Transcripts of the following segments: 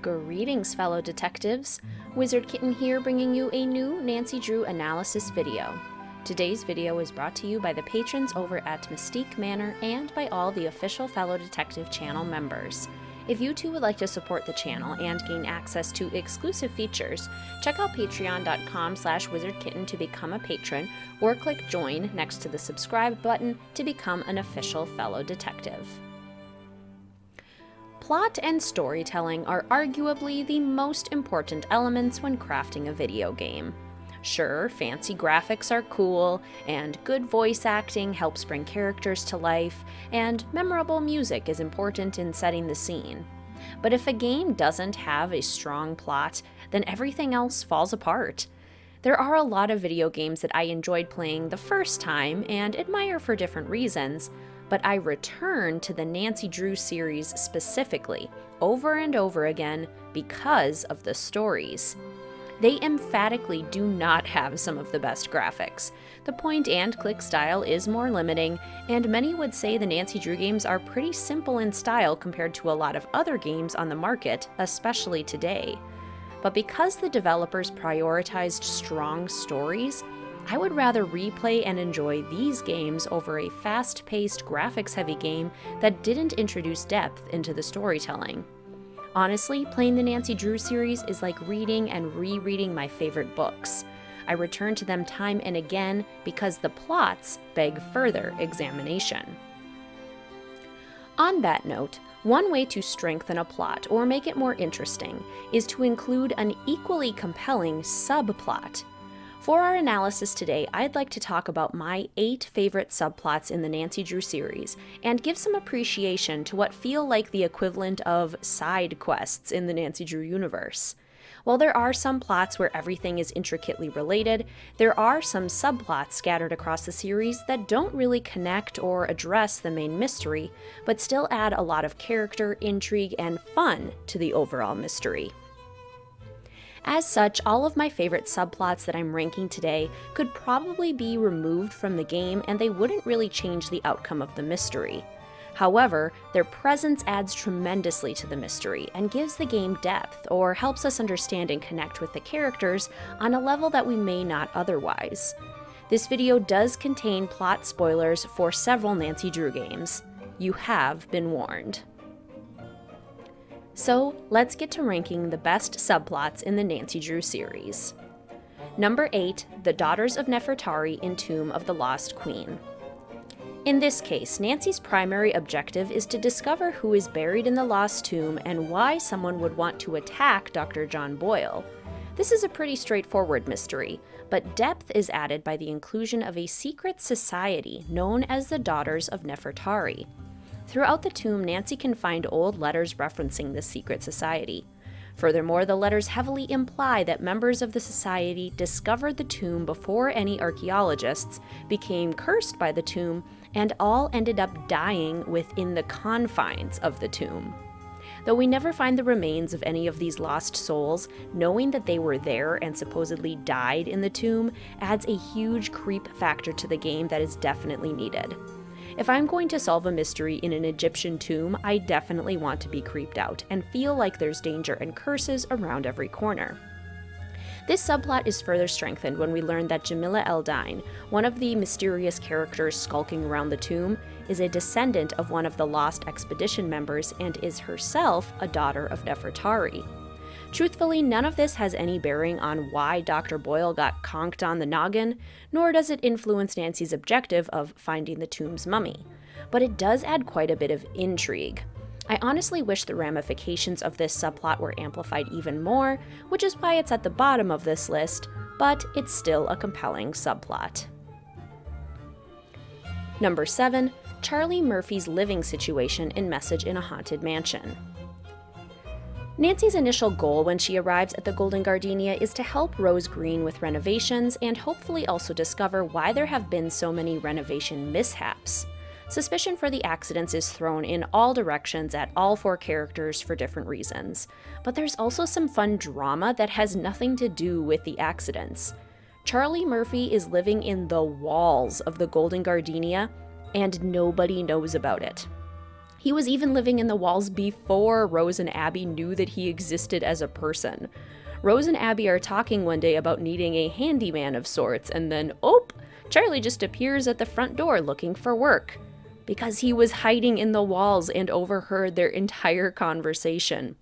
Greetings, fellow detectives. Wizard Kitten here, bringing you a new Nancy Drew analysis video. Today's video is brought to you by the patrons over at Mystique Manor and by all the official Fellow Detective channel members. If you too would like to support the channel and gain access to exclusive features, check out patreon.com/wizardkitten to become a patron, or click join next to the subscribe button to become an official fellow detective. Plot and storytelling are arguably the most important elements when crafting a video game. Sure, fancy graphics are cool, and good voice acting helps bring characters to life, and memorable music is important in setting the scene. But if a game doesn't have a strong plot, then everything else falls apart. There are a lot of video games that I enjoyed playing the first time and admire for different reasons, but I return to the Nancy Drew series specifically, over and over again, because of the stories. They emphatically do not have some of the best graphics. The point-and-click style is more limiting, and many would say the Nancy Drew games are pretty simple in style compared to a lot of other games on the market, especially today. But because the developers prioritized strong stories, I would rather replay and enjoy these games over a fast-paced, graphics-heavy game that didn't introduce depth into the storytelling. Honestly, playing the Nancy Drew series is like reading and rereading my favorite books. I return to them time and again because the plots beg further examination. On that note, one way to strengthen a plot or make it more interesting is to include an equally compelling subplot. For our analysis today, I'd like to talk about my 8 favorite subplots in the Nancy Drew series and give some appreciation to what feel like the equivalent of side quests in the Nancy Drew universe. While there are some plots where everything is intricately related, there are some subplots scattered across the series that don't really connect or address the main mystery, but still add a lot of character, intrigue, and fun to the overall mystery. As such, all of my favorite subplots that I'm ranking today could probably be removed from the game and they wouldn't really change the outcome of the mystery. However, their presence adds tremendously to the mystery and gives the game depth, or helps us understand and connect with the characters on a level that we may not otherwise. This video does contain plot spoilers for several Nancy Drew games. You have been warned. So, let's get to ranking the best subplots in the Nancy Drew series. Number 8, the Daughters of Nefari in Tomb of the Lost Queen. In this case, Nancy's primary objective is to discover who is buried in the Lost Tomb and why someone would want to attack Dr. John Boyle. This is a pretty straightforward mystery, but depth is added by the inclusion of a secret society known as the Daughters of Nefari. Throughout the tomb, Nancy can find old letters referencing this secret society. Furthermore, the letters heavily imply that members of the society discovered the tomb before any archaeologists, became cursed by the tomb, and all ended up dying within the confines of the tomb. Though we never find the remains of any of these lost souls, knowing that they were there and supposedly died in the tomb adds a huge creep factor to the game that is definitely needed. If I'm going to solve a mystery in an Egyptian tomb, I definitely want to be creeped out and feel like there's danger and curses around every corner. This subplot is further strengthened when we learn that Jamila Eldine, one of the mysterious characters skulking around the tomb, is a descendant of one of the Lost Expedition members and is herself a daughter of Nefari. Truthfully, none of this has any bearing on why Dr. Boyle got conked on the noggin, nor does it influence Nancy's objective of finding the tomb's mummy. But it does add quite a bit of intrigue. I honestly wish the ramifications of this subplot were amplified even more, which is why it's at the bottom of this list, but it's still a compelling subplot. Number 7, Charlie Murphy's living situation in Message in a Haunted Mansion. Nancy's initial goal when she arrives at the Golden Gardenia is to help Rose Green with renovations and hopefully also discover why there have been so many renovation mishaps. Suspicion for the accidents is thrown in all directions at all 4 characters for different reasons, but there's also some fun drama that has nothing to do with the accidents. Charlie Murphy is living in the walls of the Golden Gardenia, and nobody knows about it. He was even living in the walls before Rose and Abby knew that he existed as a person. Rose and Abby are talking one day about needing a handyman of sorts, and then, oh, Charlie just appears at the front door looking for work. Because he was hiding in the walls and overheard their entire conversation.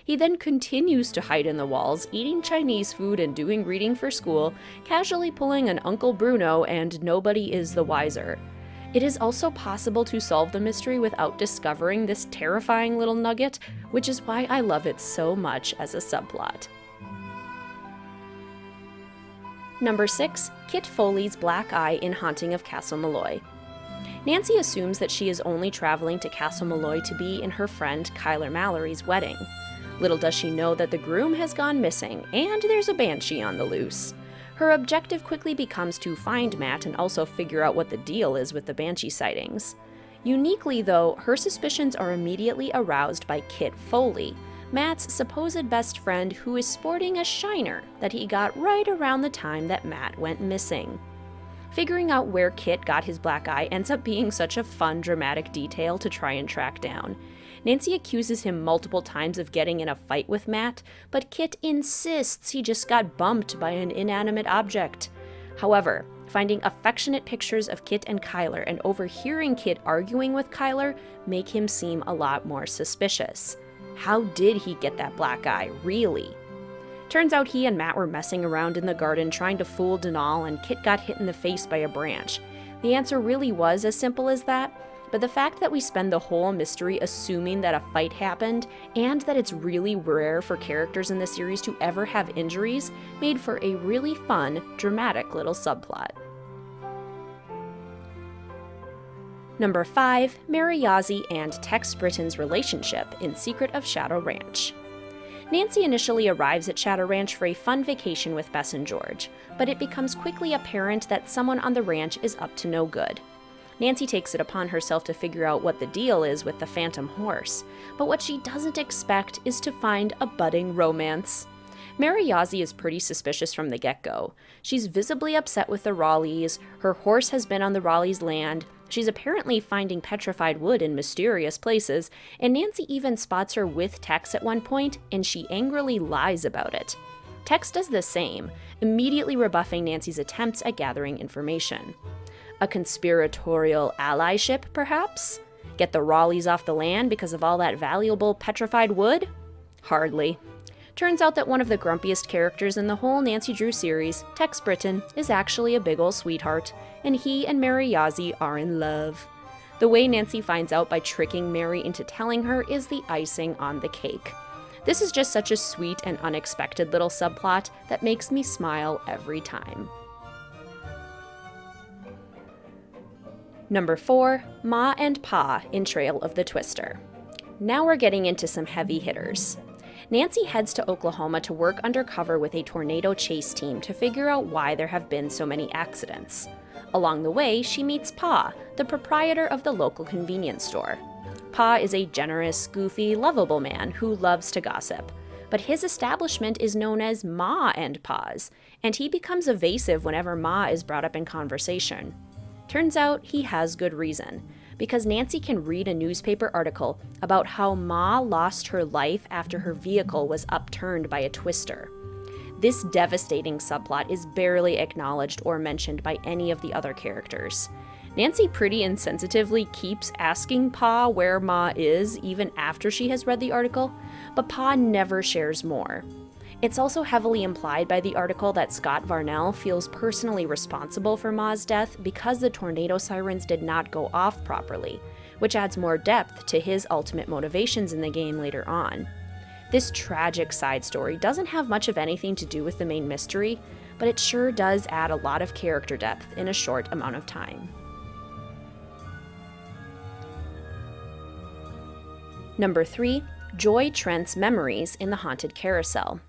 He then continues to hide in the walls, eating Chinese food and doing reading for school, casually pulling an Uncle Bruno, and nobody is the wiser. It is also possible to solve the mystery without discovering this terrifying little nugget, which is why I love it so much as a subplot. Number 6. Kit Foleys Black Eye in Haunting of Castle Malloy. Nancy assumes that she is only traveling to Castle Malloy to be in her friend Kyler Mallory's wedding. Little does she know that the groom has gone missing, and there's a banshee on the loose. Her objective quickly becomes to find Matt and also figure out what the deal is with the banshee sightings. Uniquely, though, her suspicions are immediately aroused by Kit Foley, Matt's supposed best friend who is sporting a shiner that he got right around the time that Matt went missing. Figuring out where Kit got his black eye ends up being such a fun, dramatic detail to try and track down. Nancy accuses him multiple times of getting in a fight with Matt, but Kit insists he just got bumped by an inanimate object. However, finding affectionate pictures of Kit and Kyler and overhearing Kit arguing with Kyler make him seem a lot more suspicious. How did he get that black eye, really? Turns out he and Matt were messing around in the garden trying to fool Denal, and Kit got hit in the face by a branch. The answer really was as simple as that, but the fact that we spend the whole mystery assuming that a fight happened, and that it's really rare for characters in the series to ever have injuries, made for a really fun, dramatic little subplot. Number 5. Mary Yazi and Tex Britton's relationship in Secret of Shadow Ranch. Nancy initially arrives at Shadow Ranch for a fun vacation with Bess and George, but it becomes quickly apparent that someone on the ranch is up to no good. Nancy takes it upon herself to figure out what the deal is with the phantom horse, but what she doesn't expect is to find a budding romance. Mary Yazi is pretty suspicious from the get-go. She's visibly upset with the Raleighs, her horse has been on the Raleighs' land, she's apparently finding petrified wood in mysterious places, and Nancy even spots her with Tex at one point, and she angrily lies about it. Tex does the same, immediately rebuffing Nancy's attempts at gathering information. A conspiratorial allyship, perhaps? Get the Raleighs off the land because of all that valuable petrified wood? Hardly. Turns out that one of the grumpiest characters in the whole Nancy Drew series, Tex Britton, is actually a big ol' sweetheart, and he and Mary Yazi are in love. The way Nancy finds out by tricking Mary into telling her is the icing on the cake. This is just such a sweet and unexpected little subplot that makes me smile every time. Number 4. Ma and Pa in Trail of the Twister. Now we're getting into some heavy hitters. Nancy heads to Oklahoma to work undercover with a tornado chase team to figure out why there have been so many accidents. Along the way, she meets Pa, the proprietor of the local convenience store. Pa is a generous, goofy, lovable man who loves to gossip, but his establishment is known as Ma and Pa's, and he becomes evasive whenever Ma is brought up in conversation. Turns out he has good reason, because Nancy can read a newspaper article about how Ma lost her life after her vehicle was upturned by a twister. This devastating subplot is barely acknowledged or mentioned by any of the other characters. Nancy pretty insensitively keeps asking Pa where Ma is even after she has read the article, but Pa never shares more. It's also heavily implied by the article that Scott Varnell feels personally responsible for Ma's death because the tornado sirens did not go off properly, which adds more depth to his ultimate motivations in the game later on. This tragic side story doesn't have much of anything to do with the main mystery, but it sure does add a lot of character depth in a short amount of time. Number 3. Joy Trent's memories in the Haunted Carousel.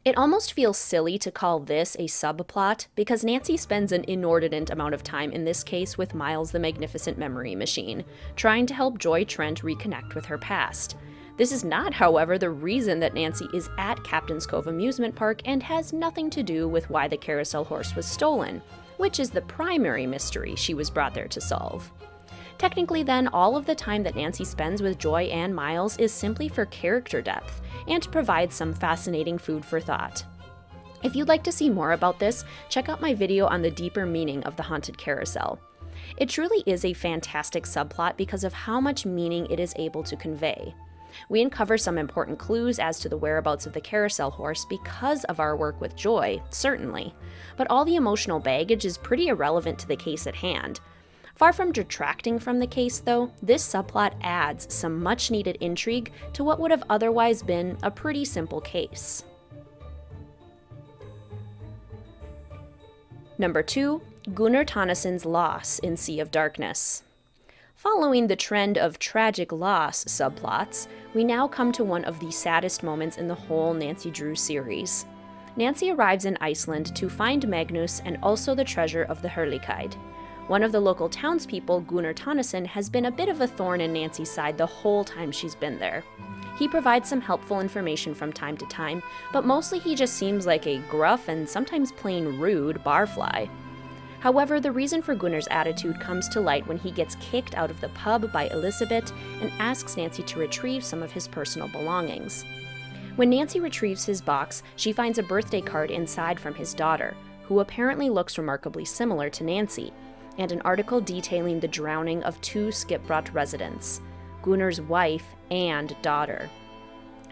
It almost feels silly to call this a subplot because Nancy spends an inordinate amount of time in this case with Miles the Magnificent Memory Machine, trying to help Joy Trent reconnect with her past. This is not, however, the reason that Nancy is at Captain's Cove Amusement Park and has nothing to do with why the carousel horse was stolen, which is the primary mystery she was brought there to solve. Technically then, all of the time that Nancy spends with Joy and Miles is simply for character depth, and to provide some fascinating food for thought. If you'd like to see more about this, check out my video on the deeper meaning of the Haunted Carousel. It truly is a fantastic subplot because of how much meaning it is able to convey. We uncover some important clues as to the whereabouts of the carousel horse because of our work with Joy, certainly, but all the emotional baggage is pretty irrelevant to the case at hand. Far from detracting from the case, though, this subplot adds some much-needed intrigue to what would have otherwise been a pretty simple case. Number 2. Gunnar Tonnesson's Loss in Sea of Darkness. Following the trend of tragic loss subplots, we now come to one of the saddest moments in the whole Nancy Drew series. Nancy arrives in Iceland to find Magnus and also the treasure of the Hurleykeid. One of the local townspeople, Gunnar Tonnesson, has been a bit of a thorn in Nancy's side the whole time she's been there. He provides some helpful information from time to time, but mostly he just seems like a gruff and sometimes plain rude barfly. However, the reason for Gunnar's attitude comes to light when he gets kicked out of the pub by Elizabeth and asks Nancy to retrieve some of his personal belongings. When Nancy retrieves his box, she finds a birthday card inside from his daughter, who apparently looks remarkably similar to Nancy, and an article detailing the drowning of 2 Skipbrot residents, Gunnar's wife and daughter.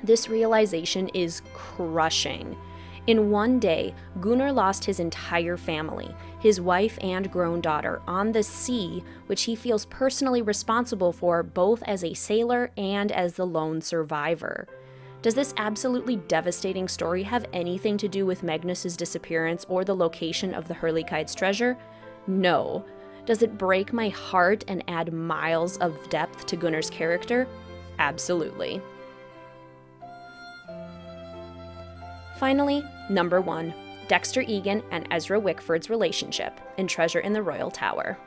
This realization is crushing. In one day, Gunnar lost his entire family, his wife and grown daughter, on the sea, which he feels personally responsible for both as a sailor and as the lone survivor. Does this absolutely devastating story have anything to do with Magnus's disappearance or the location of the Hurleykeid's treasure? No. Does it break my heart and add miles of depth to Gunnar's character? Absolutely. Finally, number 1, Dexter Egan and Ezra Wickford's relationship in Treasure in the Royal Tower.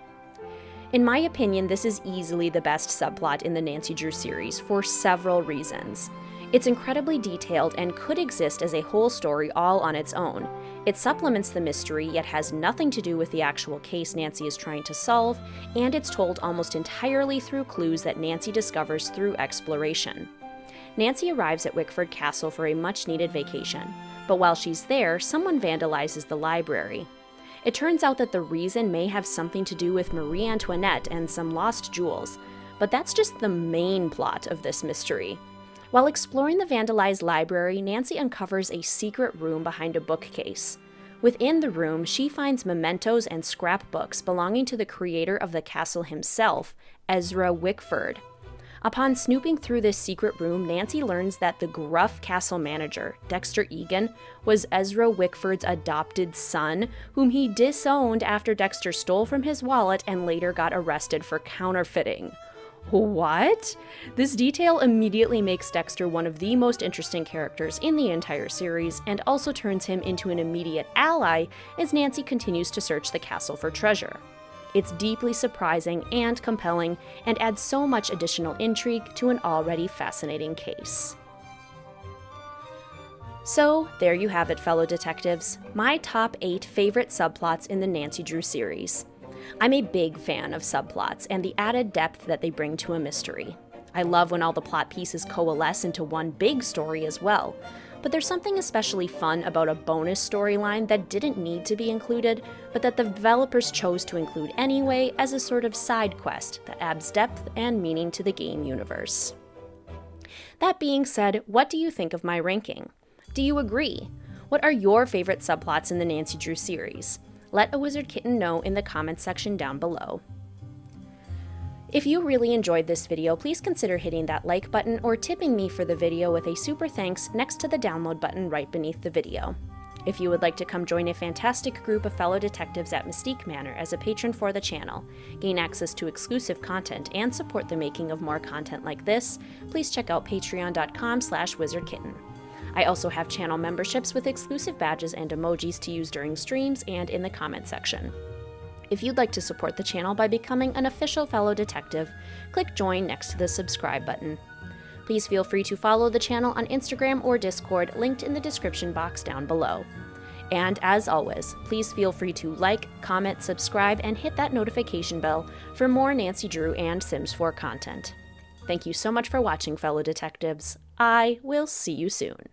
In my opinion, this is easily the best subplot in the Nancy Drew series for several reasons. It's incredibly detailed and could exist as a whole story all on its own. It supplements the mystery, yet has nothing to do with the actual case Nancy is trying to solve, and it's told almost entirely through clues that Nancy discovers through exploration. Nancy arrives at Wickford Castle for a much-needed vacation, but while she's there, someone vandalizes the library. It turns out that the reason may have something to do with Marie Antoinette and some lost jewels, but that's just the main plot of this mystery. While exploring the vandalized library, Nancy uncovers a secret room behind a bookcase. Within the room, she finds mementos and scrapbooks belonging to the creator of the castle himself, Ezra Wickford. Upon snooping through this secret room, Nancy learns that the gruff castle manager, Dexter Egan, was Ezra Wickford's adopted son, whom he disowned after Dexter stole from his wallet and later got arrested for counterfeiting. What? This detail immediately makes Dexter one of the most interesting characters in the entire series, and also turns him into an immediate ally as Nancy continues to search the castle for treasure. It's deeply surprising and compelling, and adds so much additional intrigue to an already fascinating case. So, there you have it, fellow detectives, my top 8 favorite subplots in the Nancy Drew series. I'm a big fan of subplots and the added depth that they bring to a mystery. I love when all the plot pieces coalesce into one big story as well, but there's something especially fun about a bonus storyline that didn't need to be included, but that the developers chose to include anyway as a sort of side quest that adds depth and meaning to the game universe. That being said, what do you think of my ranking? Do you agree? What are your favorite subplots in the Nancy Drew series? Let a Wizard Kitten know in the comments section down below. If you really enjoyed this video, please consider hitting that like button or tipping me for the video with a super thanks next to the download button right beneath the video. If you would like to come join a fantastic group of fellow detectives at Mystique Manor as a patron for the channel, gain access to exclusive content, and support the making of more content like this, please check out patreon.com/wizardkitten. I also have channel memberships with exclusive badges and emojis to use during streams and in the comment section. If you'd like to support the channel by becoming an official fellow detective, click join next to the subscribe button. Please feel free to follow the channel on Instagram or Discord, linked in the description box down below. And as always, please feel free to like, comment, subscribe, and hit that notification bell for more Nancy Drew and Sims 4 content. Thank you so much for watching, fellow detectives. I will see you soon.